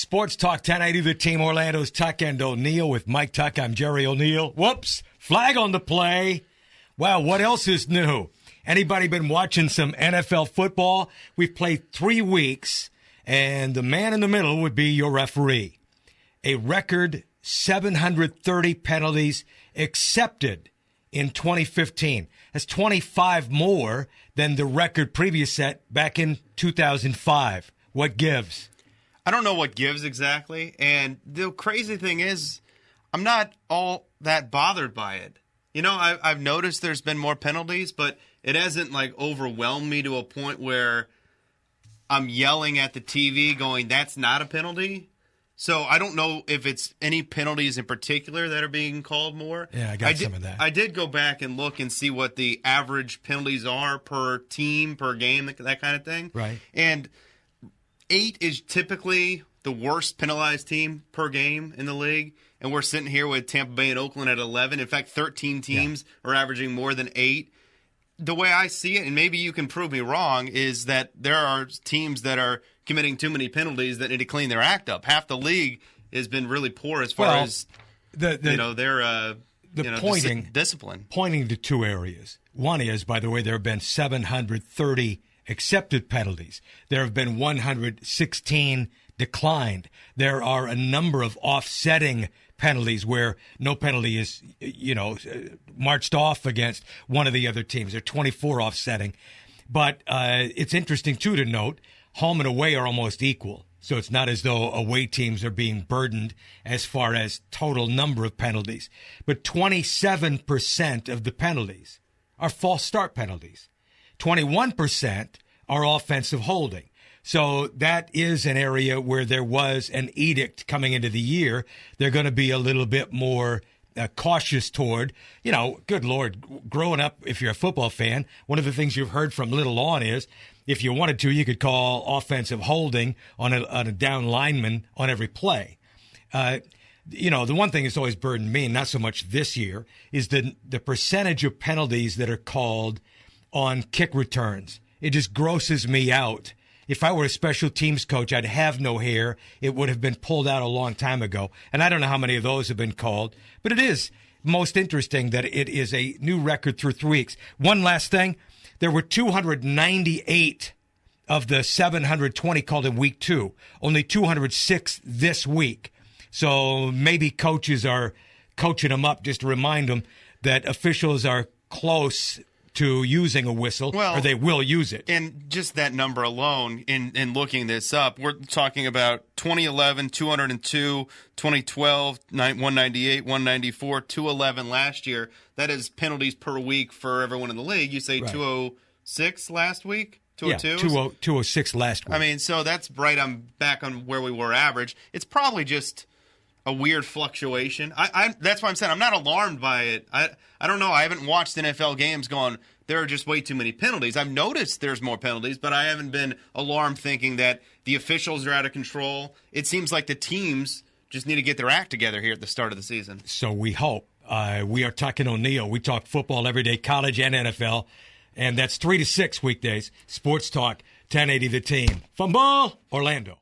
Sports Talk 1080, the team. Orlando's Tuck and O'Neill with Mike Tuck. I'm Jerry O'Neill. Whoops, flag on the play. Wow, what else is new? Anybody been watching some NFL football? We've played 3 weeks, and the man in the middle would be your referee. A record 730 penalties accepted in 2015. That's 25 more than the record previous set back in 2005. What gives? I don't know what gives exactly. And the crazy thing is, I'm not all that bothered by it. You know, I've noticed there's been more penalties, but it hasn't, like, overwhelmed me to a point where I'm yelling at the TV going, that's not a penalty. So I don't know if it's any penalties in particular that are being called more. Yeah, I got some of that. I did go back and look and see what the average penalties are per team, per game, that kind of thing. Right. And 8 is typically the worst penalized team per game in the league. And we're sitting here with Tampa Bay and Oakland at 11. In fact, 13 teams are averaging more than 8. The way I see it, and maybe you can prove me wrong, is that there are teams that are committing too many penalties that need to clean their act up. Half the league has been really poor as far as their discipline. Pointing to 2 areas. One is, by the way, there have been 730 accepted penalties. There have been 116 declined. There are a number of offsetting penalties where no penalty is, marched off against one of the other teams. There are 24 offsetting. But it's interesting, too, to note, home and away are almost equal. So it's not as though away teams are being burdened as far as total number of penalties. But 27% of the penalties are false start penalties. 21% are offensive holding. So that is an area where there was an edict coming into the year. They're going to be a little bit more cautious toward, good Lord, growing up, if you're a football fan, one of the things you've heard from little on is if you wanted to, you could call offensive holding on a down lineman on every play. The one thing that's always burdened me, not so much this year, is the percentage of penalties that are called on kick returns. It just grosses me out. If I were a special teams coach, I'd have no hair. It would have been pulled out a long time ago. And I don't know how many of those have been called. But it is most interesting that it is a new record through 3 weeks. One last thing. There were 298 of the 720 called in week 2. Only 206 this week. So maybe coaches are coaching them up just to remind them that officials are close to using a whistle, or they will use it. And just that number alone, in looking this up, we're talking about 2011, 202, 2012, 198, 194, 211 last year. That is penalties per week for everyone in the league. You say right. 206 last week? 202? Yeah, 206 last week. I mean, so that's back on where we were average. It's probably just a weird fluctuation. That's why I'm saying I'm not alarmed by it. I don't know. I haven't watched NFL games going, there are just way too many penalties. I've noticed there's more penalties, but I haven't been alarmed thinking that the officials are out of control. It seems like the teams just need to get their act together here at the start of the season. So we hope. We are Tuck and O'Neill. We talk football every day, college and NFL, and that's 3 to 6 weekdays. Sports Talk, 1080 The Team. From Orlando.